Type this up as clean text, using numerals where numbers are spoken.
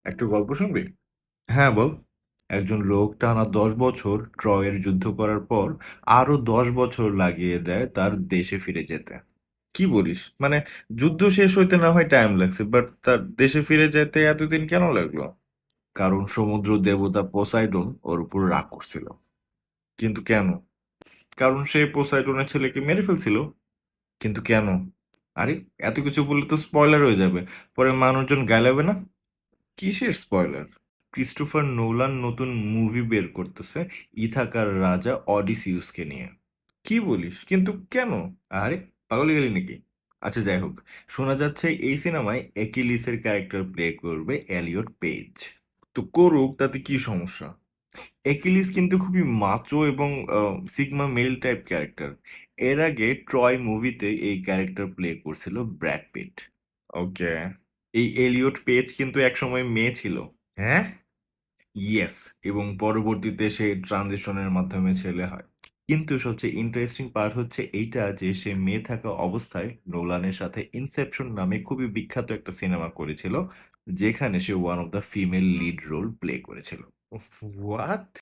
একটা গল্প শুনবি? হ্যাঁ, বল। একজন লোক টানা 10 বছর ট্রয়ের যুদ্ধ করার পর আরো 10 বছর লাগিয়ে দেয় তার দেশে ফিরে যেতে। কি বলিস? মানে যুদ্ধ শেষ হইতে না হয় টাইম লাগছে, বাট তার দেশে ফিরে যেতে এতদিন কেন লাগলো? কারণ সমুদ্র দেবতা পোসাইডন ওর উপর রাগ করছিল। কিন্তু কেন? কারণ সে পোসাইডনের ছেলেকে মেরে ফেলছিল। কিন্তু কেন? আরে, এত কিছু বললে তো স্পয়লার হয়ে যাবে। পরে মানুষজন গাইলাবে না? কিসের স্পয়লার? ক্রিস্টোফার নোলান নতুন মুভি বের করতেছে ইথাকার রাজা অডিসিউসকে নিয়ে। কি বলিস? কিন্তু কেন? আরে, পাগল গেলি নাকি? আচ্ছা, যাই হোক। শোনা যাচ্ছে এই সিনেমায় একিলিসের ক্যারেক্টার প্লে করবে এলিয়ট পেজ। তো করুক, তাতে কি সমস্যা? একিলিস কিন্তু খুবই মাচো এবং সিগমা মেল টাইপ ক্যারেক্টার। এর আগে ট্রয় মুভিতে এই ক্যারেক্টার প্লে করছিল ব্র্যাড পিট। ওকে। এই এলিয়ট পেজ কিন্তু একসময় মেয়ে ছিল। হ্যাঁ। ইয়েস। এবং পরবর্তীতে সে ট্রানজিশনের মাধ্যমে ছেলে হয়। কিন্তু সবচেয়ে ইন্টারেস্টিং পার্ট হচ্ছে এইটা যে সে মেয়ে থাকা অবস্থায় নোলানের সাথে ইনসেপশন নামে খুবই বিখ্যাত একটা সিনেমা করেছিল, যেখানে সে one of the female lead role play করেছিল। হোয়াট?